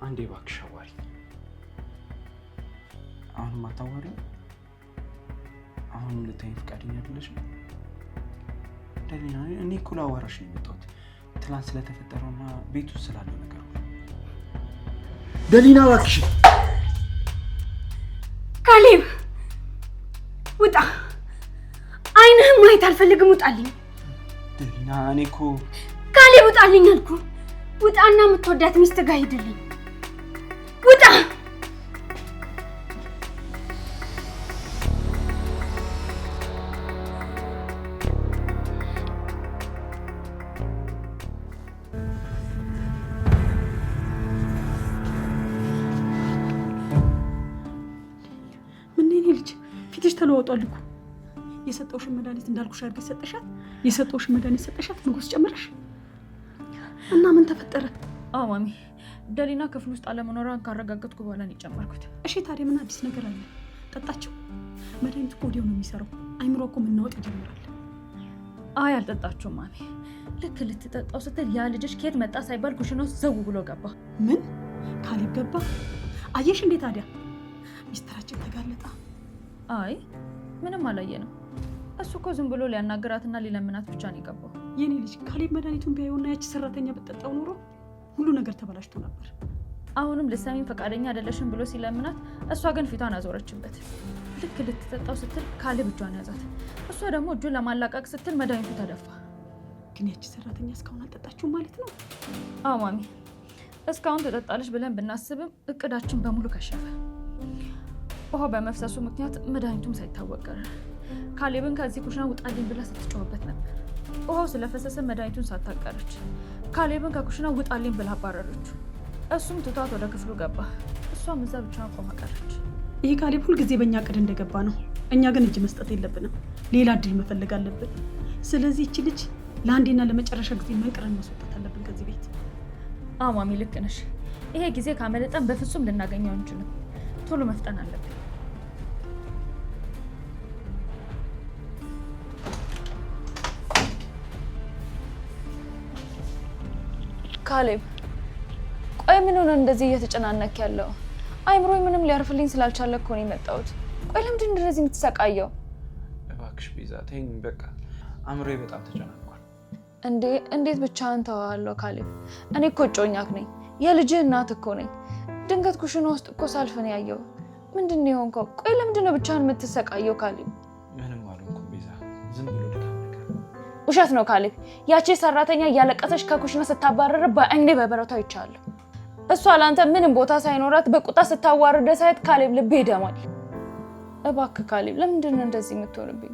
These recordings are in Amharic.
አንዴ እባክሽ አዋሪ። አሁንም አታዋሪ? አሁን ልታይ ፈቃደኛ አይደለሽም? ደሊና እኔ እኮ ላዋራሽ ነው የመጣሁት ትናንት ስለተፈጠረውና ቤት ውስጥ ስላለው ነገር። ደሊና እባክሽ። ካሌብ ውጣ! አይንህም ማየት አልፈልግም፣ ውጣልኝ። ደሊና እኔ እኮ ካሌብ ውጣልኝ አልኩ። ውጣና የምትወዳት ሚስት ጋር ሂድልኝ። ውጣ! ምን ልጅ ፊትሽ ተለወጧል እኮ። የሰጠውሽን መድኃኒት እንዳልኩሽ አድርገሽ ሰጠሻት? የሰጠውሽን መድኃኒት ሰጠሻት ንጉስ ጨምረሽ? እና ምን ተፈጠረ? አዎ ማሚ፣ ደሊና ክፍል ውስጥ አለመኖሯን ካረጋገጥኩ በኋላ ነው የጨመርኩት። እሺ ታዲያ ምን አዲስ ነገር አለ? ጠጣችው? መድኃኒቱ እኮ ወዲያው ነው የሚሰራው። አይምሮ እኮ መናወጥ ይጀምራል። አይ አልጠጣችሁም ማሚ። ልክ ልትጠጣው ስትል ያ ልጅሽ ከየት መጣ ሳይባል ኩሽና ውስጥ ዘው ብሎ ገባ። ምን? ካሌብ ገባ? አየሽ እንዴ ታዲያ ሚስጥራችን ተጋለጣ። አይ ምንም አላየንም። እሱ እኮ ዝም ብሎ ሊያናግራትና ሊለምናት ብቻ ነው የገባው። የኔ ልጅ ካሌብ መድኃኒቱን ቢያየውና ያቺ ሰራተኛ ብትጠጣው ኖሮ ሁሉ ነገር ተበላሽቶ ነበር። አሁንም ልትሰሚኝ ፈቃደኛ አይደለሽም ብሎ ሲለምናት፣ እሷ ግን ፊቷን አዞረችበት። ልክ ልትጠጣው ስትል ካሌብ እጇን ያዛት። እሷ ደግሞ እጁን ለማላቀቅ ስትል መድኃኒቱ ተደፋ። ግን ያቺ ሰራተኛ እስካሁን አልጠጣችሁም ማለት ነው? አዎ ማሚ፣ እስካሁን ትጠጣለች ብለን ብናስብም እቅዳችን በሙሉ ከሸፈ። ውሃው በመፍሰሱ ምክንያት መድኃኒቱም ሳይታወቅ ቀረ። ካሌብን ከዚህ ኩሽና ውጣልኝ ብላ ስትጮህበት ነበር። ውሃው ስለፈሰሰ መድኃኒቱን ሳታቀረች ካሌብን ከኩሽና ውጣልኝ ብላ አባረረችው። እሱም ትቷት ወደ ክፍሉ ገባ። እሷም እዛ ብቻዋን ቆማ ቀረች። ይሄ ካሌብ ሁልጊዜ በእኛ እቅድ እንደገባ ነው። እኛ ግን እጅ መስጠት የለብንም። ሌላ እድል መፈለግ አለብን። ስለዚህ እቺ ልጅ ለአንዴና ለመጨረሻ ጊዜ መንቅረን ማስወጣት አለብን ከዚህ ቤት። አዎ ማሚ ልክ ነሽ። ይሄ ጊዜ ካመለጠን በፍጹም ልናገኘው አንችልም። ቶሎ መፍጠን አለብን። ካሌብ ቆይ ምን ሆነ እንደዚህ እየተጨናነክ ያለው? አይምሮ ምንም ሊያርፍልኝ ስላልቻለ እኮ ነው የመጣሁት። ቆይ ለምንድን ነው እንደዚህ የምትሰቃየው? እባክሽ ቤዛ ተይኝ በቃ። አእምሮዬ በጣም ተጨናንቋል። እንዴት ብቻህን ተዋዋለሁ ካሌብ? እኔ እኮ እጮኛክ ነኝ፣ የልጅህ እናት እኮ ነኝ። ድንገት ኩሽና ውስጥ እኮ ሳልፍ ነው ያየው። ምንድን ነው የሆንከው? ቆይ ለምንድን ነው ብቻህን የምትሰቃየው ካሌብ? ምንም አልሆንኩም ቤዛ፣ ዝም ብሎ ድካም ነገር። ውሸት ነው ካሌብ። ያቺ ሰራተኛ እያለቀሰች ከኩሽና ስታባረር በአይኔ በበረቷ አይቻለሁ። እሷ ለአንተ ምንም ቦታ ሳይኖራት በቁጣ ስታዋርደ ሳይት ካሌብ ልቤ ይደማል። እባክህ ካሌብ ለምንድን ነው እንደዚህ የምትሆንብኝ?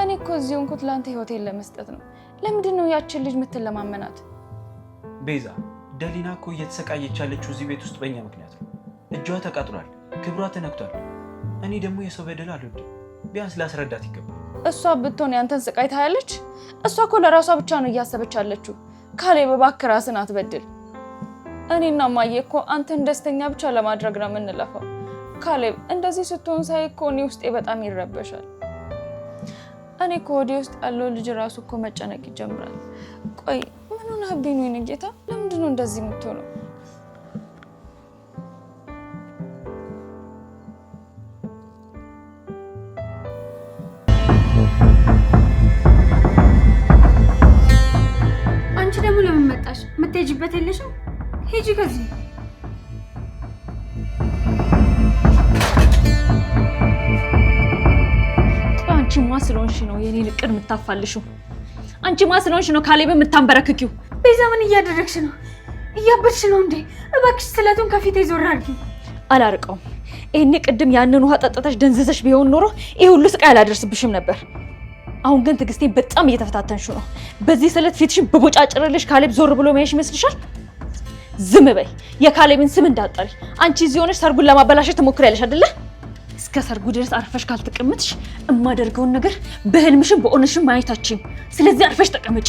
እኔ እኮ እዚህ ሆንኩት ለአንተ ህይወቴን ለመስጠት ነው። ለምንድን ነው ያችን ልጅ የምትለማመናት? ቤዛ ደሊና እኮ እየተሰቃየች ያለችው እዚህ ቤት ውስጥ በእኛ ምክንያት ነው። እጇ ተቃጥሏል፣ ክብሯ ተነክቷል። እኔ ደግሞ የሰው በደል አልወድም። ቢያንስ ላስረዳት ይገባል። እሷ ብትሆን ያንተን ስቃይ ታያለች? እሷ እኮ ለራሷ ብቻ ነው እያሰበች ያለችው። ካሌብ እባክህ ራስን አትበድል። እኔና ማየ እኮ አንተን ደስተኛ ብቻ ለማድረግ ነው የምንለፋው። ካሌብ እንደዚህ ስትሆን ሳይ እኮ እኔ ውስጤ በጣም ይረበሻል። እኔ እኮ ወዴ ውስጥ ያለው ልጅ ራሱ እኮ መጨነቅ ይጀምራል። ቆይ ምን ሆነህብኝ ነው የኔ ጌታ? ለምንድን ነው እንደዚህ የምትሆነው? አንቺ ደግሞ ለምን መጣሽ? የምትሄጂበት የለሽም? ሂጂ ከዚህ። አንቺ ማ ስለሆንሽ ነው የኔን እቅድ የምታፋልሽው? አንቺ ማ ስለሆንሽ ነው ካሌብን የምታንበረክኪው? ቤዛ ምን እያደረግሽ ነው? እያበድሽ ነው እንዴ? እባክሽ ስለቱን ከፊቴ ዞር አድርጊ። አላርቀውም። ይሄኔ ቅድም ያንን ውሃ ጠጥተሽ ደንዝዘሽ ቢሆን ኖሮ ይሄ ሁሉ ስቃይ አላደርስብሽም ነበር። አሁን ግን ትዕግስቴ በጣም እየተፈታተንሽ ነው። በዚህ ስለት ፊትሽን በቦጫጭርልሽ ካሌብ ዞር ብሎ ማየሽ ይመስልሻል? ዝም በይ። የካሌብን ስም እንዳትጠሪ። አንቺ እዚህ ሆነሽ ሰርጉን ለማበላሸት ትሞክሪያለሽ አይደለ? እስከ ሰርጉ ድረስ አርፈሽ ካልተቀመጥሽ እማደርገውን ነገር በህልምሽም በኦነሽም ማየታችም። ስለዚህ አርፈሽ ተቀመጪ።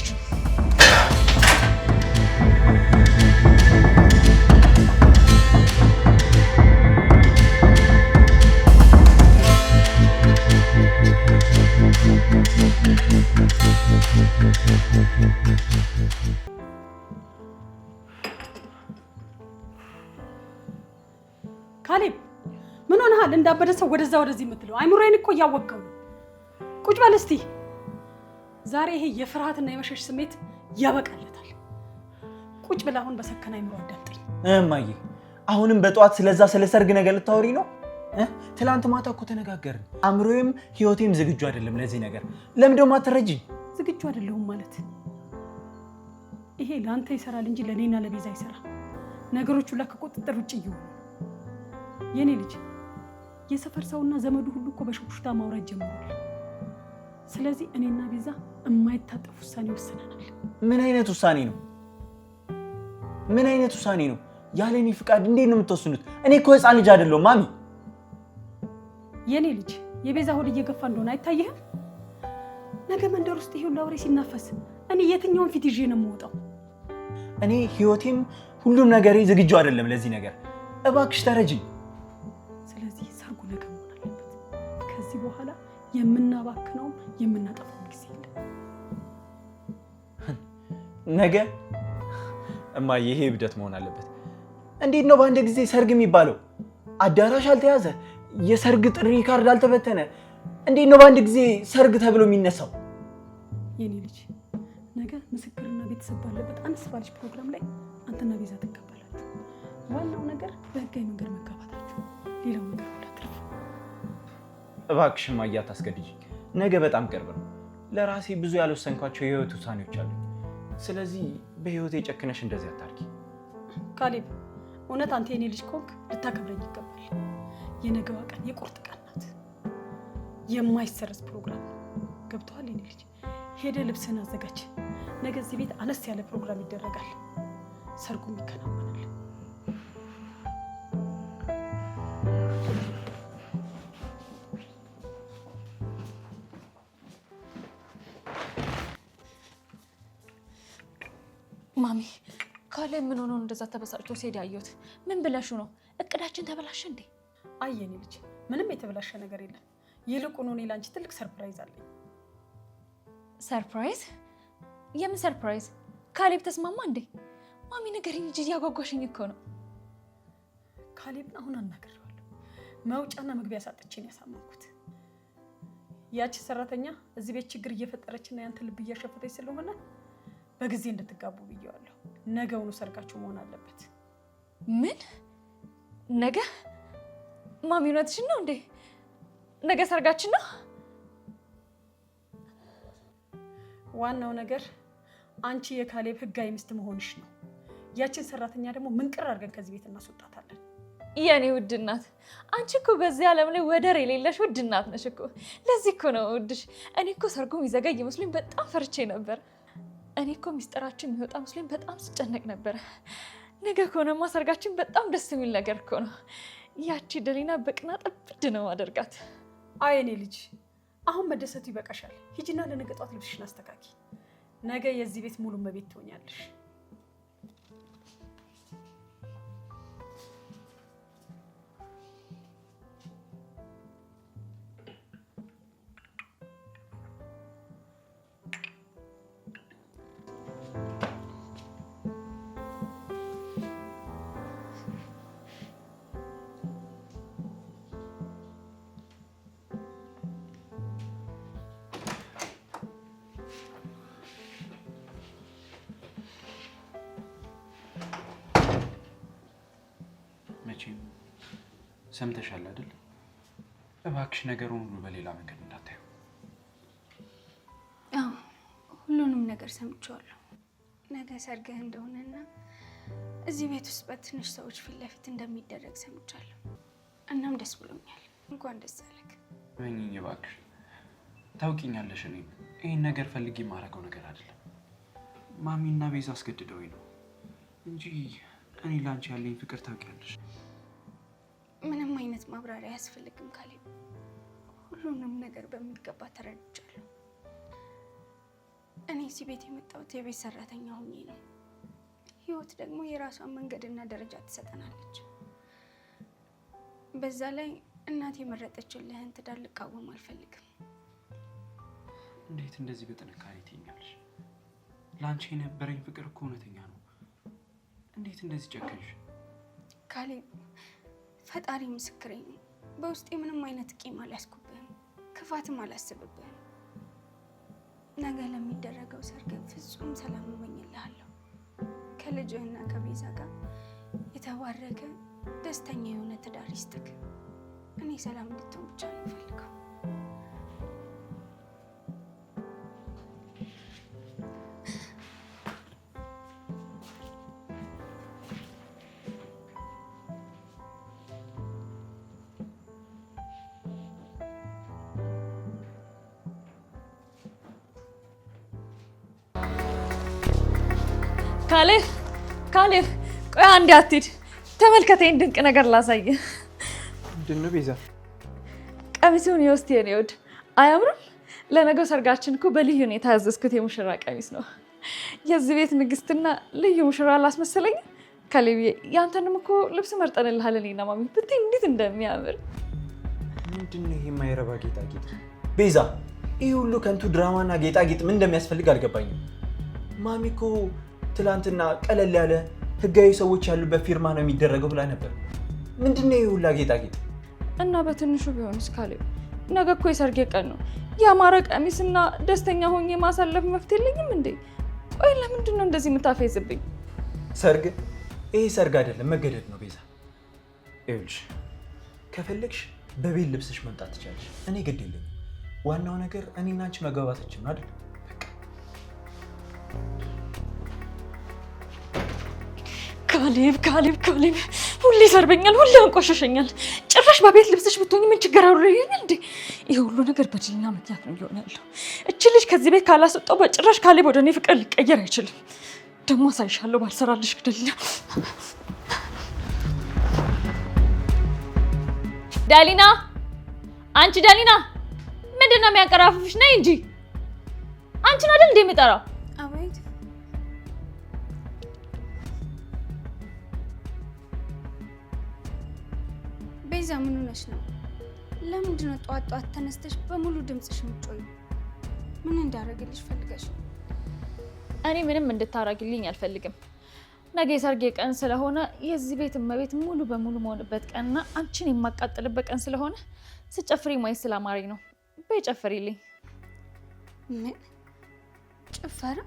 ካሌብ ምን ሆነሃል? እንዳበደ ሰው ወደዛ ወደዚህ የምትለው አይምሮዬን እኮ እያወቀው ነው። ቁጭ በል እስቲ። ዛሬ ይሄ የፍርሃትና የመሸሽ ስሜት ያበቃለታል። ቁጭ ብለህ አሁን በሰከነ አይምሮ አዳምጠኝ። እማዬ አሁንም በጠዋት ስለዛ ስለ ሰርግ ነገር ልታወሪ ነው? ትላንት ማታ እኮ ተነጋገርን። አእምሮዬም ህይወቴም ዝግጁ አይደለም ለዚህ ነገር። ለምን ደግሞ አትረጂኝ? ዝግጁ አይደለሁም ማለት ይሄ ለአንተ ይሰራል እንጂ ለኔና ለቤዛ ይሰራ። ነገሮቹ ሁላ ከቁጥጥር ውጭ እየሆኑ የኔ ልጅ የሰፈር ሰውና ዘመዱ ሁሉ እኮ በሽኩሽታ ማውራት ጀምሯል። ስለዚህ እኔና ቤዛ የማይታጠፍ ውሳኔ ወስነናል። ምን አይነት ውሳኔ ነው? ምን አይነት ውሳኔ ነው? ያለ እኔ ፍቃድ እንዴት ነው የምትወስኑት? እኔ እኮ ህፃን ልጅ አይደለሁም ማሚ። የኔ ልጅ የቤዛ ሆድ እየገፋ እንደሆነ አይታይህም? ነገ መንደር ውስጥ ይሄው ላውሬ ሲናፈስ እኔ የትኛውን ፊት ይዤ ነው የምወጣው? እኔ ህይወቴም ሁሉም ነገሬ ዝግጁ አይደለም ለዚህ ነገር። እባክሽ ተረጂኝ። ስለዚህ ሰርጉ ነገ መሆን አለበት። ከዚህ በኋላ የምናባክነውም የምናጠፋው ጊዜ የለም። ነገ እማዬ፣ ይሄ እብደት መሆን አለበት። እንዴት ነው በአንድ ጊዜ ሰርግ የሚባለው? አዳራሽ አልተያዘ፣ የሰርግ ጥሪ ካርድ አልተበተነ። እንዴት ነው በአንድ ጊዜ ሰርግ ተብሎ የሚነሳው? የኔ ልጅ ነገ ምስክርና ቤተሰብ ባለበት አነስ ባለች ፕሮግራም ላይ አንተና ቤዛ ትቀበላችሁ። ዋናው ነገር በህጋዊ መንገድ መጋባታችሁ፣ ሌላው ነገር ሁላ ትርፍ። እባክሽ እማዬ አታስገድጂኝ። ነገ በጣም ቅርብ ነው። ለራሴ ብዙ ያልወሰንኳቸው የህይወት ውሳኔዎች አሉ። ስለዚህ በህይወቴ ጨክነሽ እንደዚህ አታርጊ። ካሌብ፣ እውነት አንተ የኔ ልጅ ከሆንክ ልታከብረኝ ይገባል። የነገዋ ቀን የቁርጥ ቀን ናት። የማይሰረዝ ፕሮግራም ነው። ገብቶሃል የኔ ልጅ? ሄደ ልብስህን አዘጋጅ። ነገ እዚህ ቤት አነስ ያለ ፕሮግራም ይደረጋል። ሰርጉም ይከናወናል። ማሚ ካሌብ ምን ሆኖ እንደዛ ተበሳጭቶ ሲሄድ ያየሁት? ምን ብለሹ ነው? እቅዳችን ተበላሸ እንዴ? አይ የኔ ልጅ ምንም የተበላሸ ነገር የለም። ይልቁኑ እኔ ላንቺ ትልቅ ሰርፕራይዝ አለኝ። ሰርፕራይዝ? የምን ሰርፕራይዝ? ካሌብ ተስማማ እንዴ? ማሚ ንገሪኝ እንጂ እያጓጓሽኝ እኮ ነው። ካሌብን አሁን አናግሬዋለሁ። መውጫና መግቢያ ሳጥቼን ያሳመንኩት። ያቺ ሰራተኛ እዚህ ቤት ችግር እየፈጠረችና ያንተ ልብ እያሸፈተች ስለሆነ በጊዜ እንድትጋቡ ብዬዋለሁ። ነገውኑ ሰርጋችሁ መሆን አለበት። ምን? ነገ? ማሚ እውነትሽን ነው እንዴ? ነገ ሰርጋችን ነው? ዋናው ነገር አንቺ የካሌብ ህጋዊ ሚስት መሆንሽ ነው። ያችን ሰራተኛ ደግሞ ምንቅር አድርገን ከዚህ ቤት እናስወጣታለን። የኔ ውድ እናት፣ አንቺ እኮ በዚህ ዓለም ላይ ወደር የሌለሽ ውድ እናት ነሽ እኮ። ለዚህ እኮ ነው ውድሽ። እኔ እኮ ሰርጉም ይዘጋይ መስሎኝ በጣም ፈርቼ ነበር። እኔ እኮ ሚስጥራችን የሚወጣ መስሎኝ በጣም ስጨነቅ ነበረ። ነገ ከሆነማ ሰርጋችን በጣም ደስ የሚል ነገር እኮ ነው። ያቺ ደሊና በቅናት እብድ ነው አደርጋት። አይ እኔ ልጅ አሁን መደሰቱ ይበቃሻል። ሂጂና ለነገ ጧት ልብስሽን አስተካኪ። ነገ የዚህ ቤት ሙሉ መቤት ትሆኛለሽ። ሰምተሻል አይደል? እባክሽ ነገሩን ሁሉ በሌላ መንገድ እንዳታዩ። አዎ ሁሉንም ነገር ሰምቼዋለሁ። ነገ ሰርግህ እንደሆነና እዚህ ቤት ውስጥ በትንሽ ሰዎች ፊት ለፊት እንደሚደረግ ሰምቻለሁ። እናም ደስ ብሎኛል። እንኳን ደስ አለህ። እኔ እባክሽ ታውቂኛለሽ፣ እኔ ይሄን ነገር ፈልጌ የማደርገው ነገር አይደለም። ማሚና ቤዛ አስገድደውኝ ነው እንጂ እኔ ላንቺ ያለኝ ፍቅር ታውቂያለሽ። ምንም አይነት ማብራሪያ አያስፈልግም ካሌብ። ሁሉንም ነገር በሚገባ ተረድቻለሁ። እኔ እዚህ ቤት የመጣሁት የቤት ሰራተኛ ሆኜ ነው። ህይወት ደግሞ የራሷን መንገድና ደረጃ ትሰጠናለች። በዛ ላይ እናቴ የመረጠችልህን ትዳር ልቃወም አልፈልግም። እንዴት እንደዚህ በጥንካሬ ትይኛለሽ? ለአንቺ የነበረኝ ፍቅር እኮ እውነተኛ ነው። እንዴት እንደዚህ ጨከንሽ? ካሌብ ፈጣሪ ምስክሬ ነው። በውስጤ ምንም አይነት ቂም አልያዝኩብህም፣ ክፋትም አላስብብህም። ነገ ለሚደረገው ሰርግ ፍጹም ሰላም እመኝልሃለሁ። ከልጅህና ከቤዛ ጋር የተባረከ ደስተኛ የሆነ ትዳር ይስጥክ። እኔ ሰላም እንድትሆን ብቻ ነው የምፈልገው። ካሌብ ቆይ አንዴ አትሂድ። ተመልከተኝ፣ ድንቅ ነገር ላሳየ። ምንድን ነው ቤዛ? ቀሚሱን የውስጥ የኔ አያምርም? ለነገው ሰርጋችን እኮ በልዩ ሁኔታ ያዘዝኩት የሙሽራ ቀሚስ ነው። የዚህ ቤት ንግስትና ልዩ ሙሽራ አላስመሰለኝ? ካሌብዬ ያንተንም እኮ ልብስ መርጠንልሃል እኔና ማሚ ብታይ እንዴት እንደሚያምር። ምንድን ነው ይሄ የማይረባ ጌጣጌጥ? ቤዛ ይህ ሁሉ ከንቱ ድራማና ጌጣጌጥ ምን እንደሚያስፈልግ አልገባኝም። ማሚ እኮ ትላንትና ቀለል ያለ ህጋዊ ሰዎች ያሉበት ፊርማ ነው የሚደረገው ብላ ነበር። ምንድን ነው ይህ ሁላ ጌጣጌጥ? እና በትንሹ ቢሆንስ ካሌብ፣ ነገ እኮ የሰርጌ ቀን ነው። ያማረ ቀሚስና ደስተኛ ሆኜ ማሳለፍ መፍትሄ የለኝም እንዴ? ቆይ ለምንድን ነው እንደዚህ የምታፈይዝብኝ? ሰርግ? ይሄ ሰርግ አይደለም፣ መገደድ ነው ቤዛ። ይኸውልሽ ከፈለግሽ በቤት ልብስሽ መምጣት ትችላለሽ፣ እኔ ግድ የለኝም። ዋናው ነገር እኔና አንቺ መግባባታችን ነው አይደል? ካሌብ ሁሌ ይሰርበኛል፣ ሁሌ አንቆሸሸኛል። ጭራሽ በቤት ልብስሽ ብትሆኝ ምን ችግር አውረኛል እንዴ? ይሄ ሁሉ ነገር በጅልና ምክንያት ነው እየሆነ ያለው። እቺ ልጅ ከዚህ ቤት ካላስወጣው በጭራሽ ካሌብ ወደ እኔ ፍቅር ሊቀየር አይችልም። ደግሞ አሳይሻለሁ ባልሰራልሽ ግደልና። ዳሊና፣ አንቺ ዳሊና፣ ምንድን ነው የሚያንቀራፍፍሽ? ነይ እንጂ አንቺን አይደል እንዴ የምጠራው? አቤት። ቤዛ ምን ሆነሽ ነው? ለምንድን ነው ጧት ጧት ተነስተሽ በሙሉ ድምፅሽ የምትጮይው? ምን እንዳደረግልሽ ፈልገሽ ነው? እኔ ምንም እንድታረግልኝ አልፈልግም። ነገ የሰርጌ ቀን ስለሆነ የዚህ ቤት እመቤት ሙሉ በሙሉ መሆንበት ቀንና አንቺን የማቃጥልበት ቀን ስለሆነ ስጨፍሪ ማየት ስላማረኝ ነው። በይ ጨፍሪልኝ። ምን ጭፈራ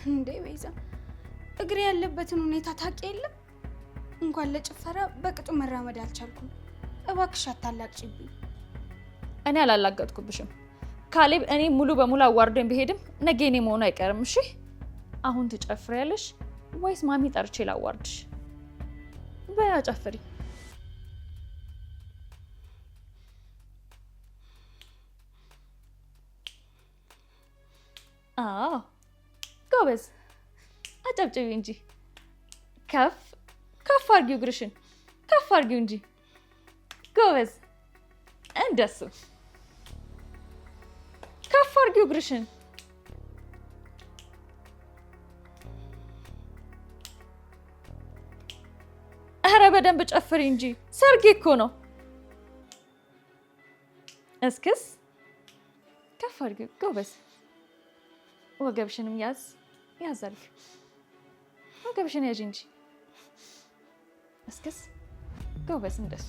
እንዴ ቤዛ? እግሬ ያለበትን ሁኔታ ታውቂ የለም? እንኳን ለጭፈራ በቅጡ መራመድ አልቻልኩም። እባክሽ አታላቅጭብኝ። እኔ አላላገጥኩብሽም ካሌብ። እኔ ሙሉ በሙሉ አዋርዶኝ ቢሄድም ነገ እኔ መሆኑ አይቀርም። እሺ አሁን ትጨፍሪያለሽ ወይስ ማሚ ጠርቼ ላዋርድሽ? በያ ጨፍሪ። አዎ ጎበዝ፣ አጨብጭቢ እንጂ። ከፍ ከፍ አድርጊው፣ እግርሽን ከፍ አድርጊው እንጂ። ጎበዝ፣ እንደሱ ከፍ አድርጊው እግርሽን። ኧረ በደንብ ጨፍሪ እንጂ፣ ሰርጌ እኮ ነው። እስክስ ከፍ አድርጊው፣ ጎበዝ። ወገብሽንም ያዝ ያዝ አድርጊ። ወገብሽን ያዥ እንጂ። እስክስ ጎበዝ፣ እንደሱ።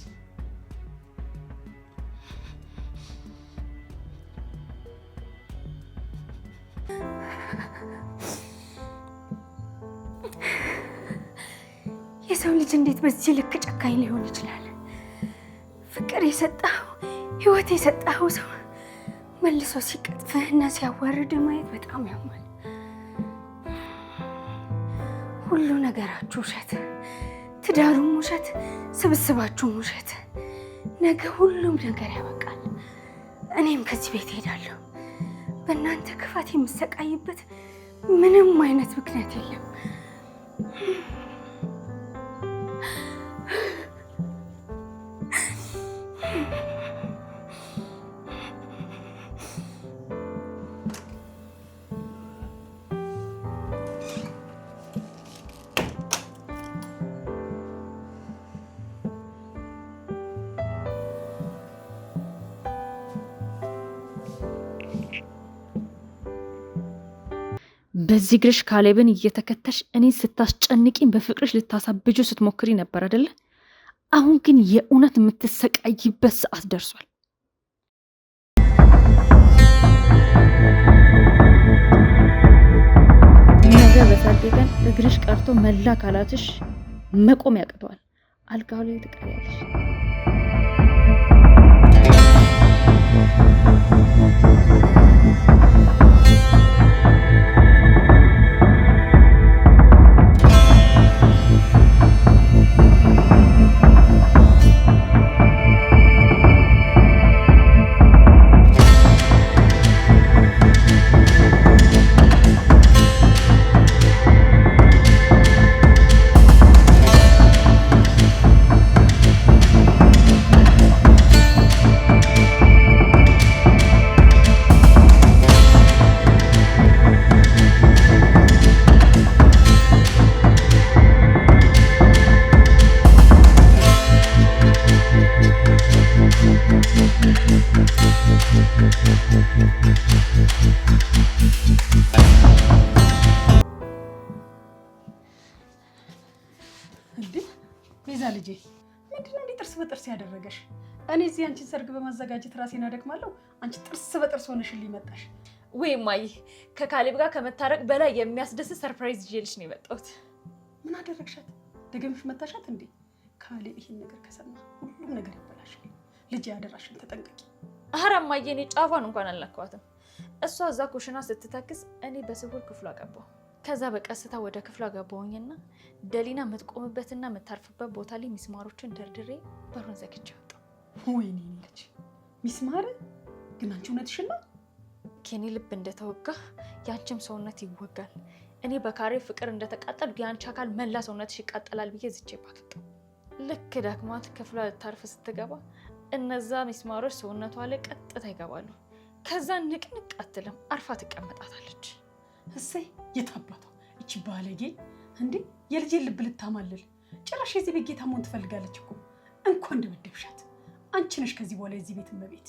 የሰው ልጅ እንዴት በዚህ ልክ ጨካኝ ሊሆን ይችላል? ፍቅር የሰጠኸው ህይወት የሰጠኸው ሰው መልሶ ሲቀጥፍህና ሲያዋርድ ማየት በጣም ያማል። ሁሉ ነገራችሁ ውሸት፣ ትዳሩም ውሸት፣ ስብስባችሁም ውሸት። ነገ ሁሉም ነገር ያበቃል። እኔም ከዚህ ቤት እሄዳለሁ። በእናንተ ክፋት የምሰቃይበት ምንም አይነት ምክንያት የለም። በዚህ ግርሽ ካሌብን እየተከተልሽ እኔ ስታስጨንቂኝ በፍቅርሽ ልታሳብጁ ስትሞክሪ ነበር አይደለ? አሁን ግን የእውነት የምትሰቃይበት ሰዓት ደርሷል። ነገ በሰርግ ቀን እግርሽ ቀርቶ መላ አካላትሽ መቆም ያቅተዋል። አልጋው ላይ ትቀሪያለሽ። ቤዛ ልጄ ምንድነው እንዴ ጥርስ በጥርስ ያደረገሽ? እኔ እዚህ አንቺን ሰርግ በማዘጋጀት ራሴን አደክማለሁ፣ አንቺ ጥርስ በጥርስ ሆነሽልኝ መጣሽ። ወይ ማይ ከካሌብ ጋር ከመታረቅ በላይ የሚያስደስት ሰርፕራይዝ ይዤልሽ ነው የመጣሁት። ምን አደረግሻት? ደገምሽ መታሻት እንዴ? ካሌብ ይሄን ነገር ከሰማ ሁሉም ነገር ይበላሻል። ልጄ አደራሽን ተጠንቀቂ። ኧረ እማዬ እኔ ጫፏን እንኳን አልነካኋትም። እሷ እዛ ኩሽና ስትተክስ እኔ በስውር ክፍሏ ገባሁ። ከዛ በቀስታ ወደ ክፍሏ ገባሁኝና ደሊና የምትቆምበትና የምታርፍበት ቦታ ላይ ሚስማሮችን ደርድሬ በሩን ዘግቼ ወጣሁ። ወይኔ ልጅ ሚስማር ግን አንቺ እውነትሽን ነው? ከኔ ልብ እንደተወጋ ያንቺም ሰውነት ይወጋል። እኔ በካሬ ፍቅር እንደተቃጠል ያንቺ አካል መላ ሰውነትሽ ይቃጠላል ብዬ ዝቼባት ወጣሁ። ልክ ደክሟት ክፍሏ ልታርፍ ስትገባ እነዛ ሚስማሮች ሰውነቷ ላይ ቀጥታ ይገባሉ። ከዛ ንቅንቅ አትልም፣ አርፋ ትቀመጣታለች። እሰይ የታባቷ እቺ ባለጌ እንዴ! የልጄን ልብ ልታማልል ጭራሽ የዚህ ቤት ጌታ መሆን ትፈልጋለች እኮ። እንኳን ደበደብሻት። አንቺ ነሽ ከዚህ በኋላ የዚህ ቤት እመቤት።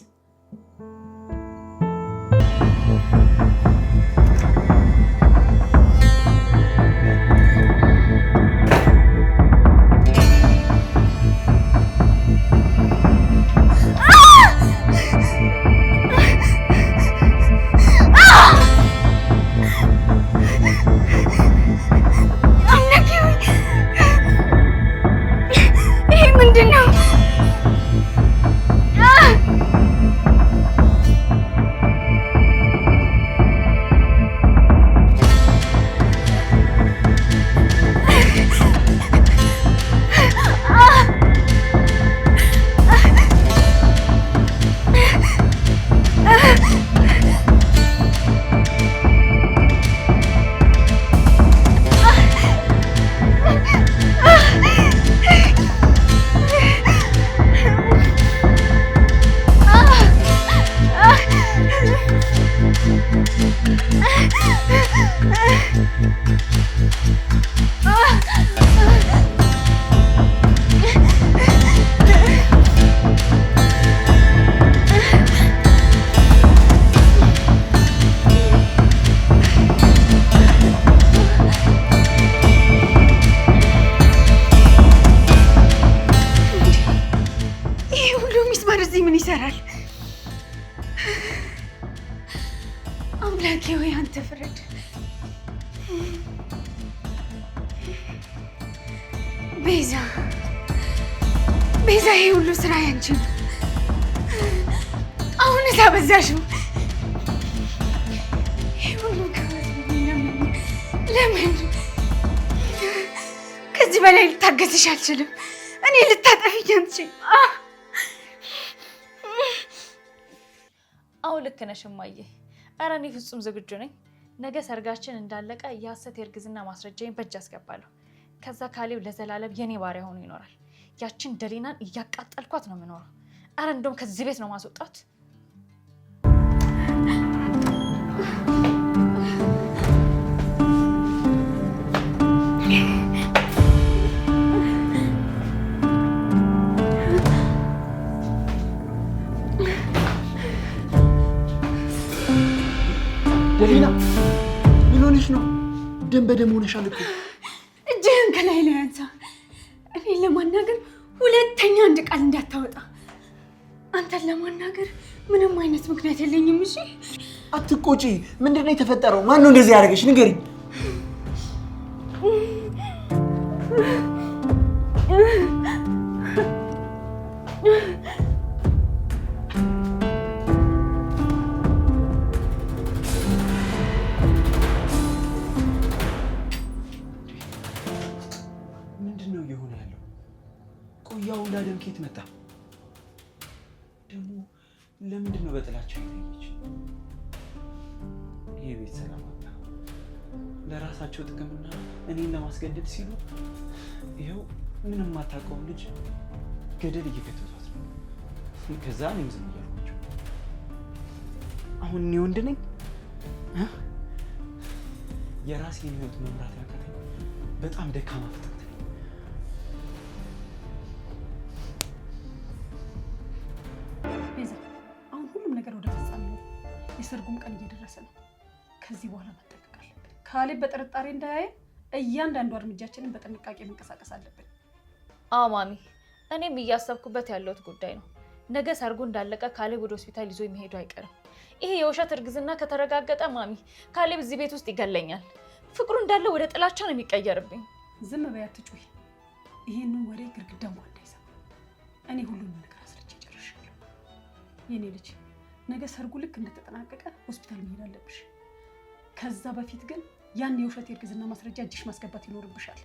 አምላኬ ወይ አንተ ፍረድ። ቤዛ ይሄ ሁሉ ስራ ያንቺ ነው። አሁን ታበዛሽው። ይሄ ሁሉ ለምን? ከዚህ በላይ ልታገስሽ አልችልም። እኔ ልታጠፊኝ አትችይም። አዎ ልክ ነሽ እማዬ። ኧረ እኔ ፍጹም ዝግጁ ነኝ። ነገ ሰርጋችን እንዳለቀ የሐሰት የእርግዝና ማስረጃዬን በእጅ አስገባለሁ። ከዛ ካሌብ ለዘላለም የኔ ባሪያ ሆኖ ይኖራል። ያችን ደሊናን እያቃጠልኳት ነው የምኖረው። ኧረ እንደውም ከዚህ ቤት ነው ማስወጣት። ደሊና ምን ሆነሽ ነው? ደም በደም ሆነሻል እኮ። እጅህን ከላይ ላይ አንሳ። እኔን ለማናገር ሁለተኛ ቃል እንዳታወጣ። አንተን ለማናገር ምንም አይነት ምክንያት የለኝም። እሺ አትቆጪ። ምንድነው የተፈጠረው? ማን ነው እንደዚህ ያደረገሽ? ንገሪኝ። ምንድነው እየሆነ ያለው? ቆያው እንዳደም ከየት መጣ ደግሞ? ለምንድነው በጥላቻ ይለየች? ይሄ ቤት ሰላም አጣ። ለራሳቸው ጥቅምና እኔን ለማስገደድ ሲሉ ይኸው ምንም የማታውቀውን ልጅ ገደል እየከተቷት ነው። ከዛ እኔም ዝም እያልኳቸው። አሁን እኔ ወንድ ነኝ? የራሴን ህይወት መምራት ያቃተኝ በጣም ደካማ ፍጥረት ነኝ። ቤዛ፣ አሁን ሁሉም ነገር ወደ ፍጻሜ ነው። የሰርጉም ቀን እየደረሰ ነው። ከዚህ በኋላ መጠንቀቅ አለብን። ካሌብ በጥርጣሬ እንዳያየን እያንዳንዱ እርምጃችንን በጥንቃቄ መንቀሳቀስ አለብን። አዎ ማሚ፣ እኔም እያሰብኩበት ያለሁት ጉዳይ ነው። ነገ ሰርጉ እንዳለቀ ካሌብ ወደ ሆስፒታል ይዞ የሚሄዱ አይቀርም። ይሄ የውሸት እርግዝና ከተረጋገጠ ማሚ፣ ካሌብ እዚህ ቤት ውስጥ ይገለኛል። ፍቅሩ እንዳለ ወደ ጥላቻ ነው የሚቀየርብኝ። ዝም በይ፣ አትጩሂ። ይሄንን ወሬ ግድግዳ እንኳን እንዳይሰማ። እኔ ሁሉንም ነገር አስረቼ ጨርሻለሁ። የኔ ልጅ፣ ነገ ሰርጉ ልክ እንደተጠናቀቀ ሆስፒታል መሄድ አለብሽ። ከዛ በፊት ግን ያን የውሸት የእርግዝና ማስረጃ እጅሽ ማስገባት ይኖርብሻል።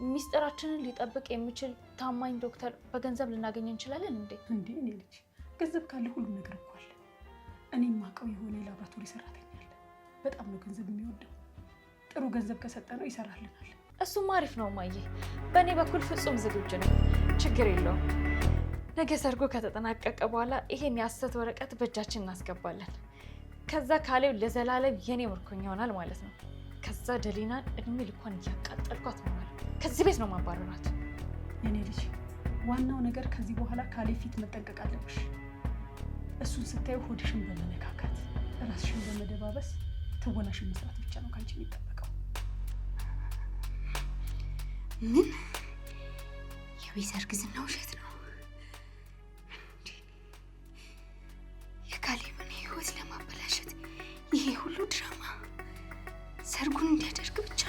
ሚስጥራችንን ሊጠብቅ የሚችል ታማኝ ዶክተር በገንዘብ ልናገኝ እንችላለን እንዴ? እንዴ እኔ ልጅ፣ ገንዘብ ካለ ሁሉም ነገር እኮ አለ። እኔም ማውቀው የሆነ የላብራቶሪ ሰራተኛ አለ። በጣም ነው ገንዘብ የሚወደው። ጥሩ ገንዘብ ከሰጠነው ይሰራልናል። እሱም አሪፍ ነው ማየ። በእኔ በኩል ፍጹም ዝግጁ ነኝ። ችግር የለውም። ነገ ሰርጉ ከተጠናቀቀ በኋላ ይሄን የሐሰት ወረቀት በእጃችን እናስገባለን። ከዛ ካሌብ ለዘላለም የኔ ምርኮኛ ይሆናል ማለት ነው። ከዛ ደሊናን እድሜ ልኳን እያቃጠልኳት ነው ማለት ነው። ከዚህ ቤት ነው ማባረራት። የኔ ልጅ፣ ዋናው ነገር ከዚህ በኋላ ካሌብ ፊት መጠንቀቅ አለብሽ። እሱን ስታዩ ሆድሽን በመነካካት ራስሽን በመደባበስ ትወናሽን መስራት ብቻ ነው ካንቺ የሚጠበቀው። ምን? የቤዛ እርግዝና ውሸት ነው? የካሌብን ህይወት ለማበላሸት ይሄ ሁሉ ድራማ ሰርጉን እንዲያደርግ ብቻ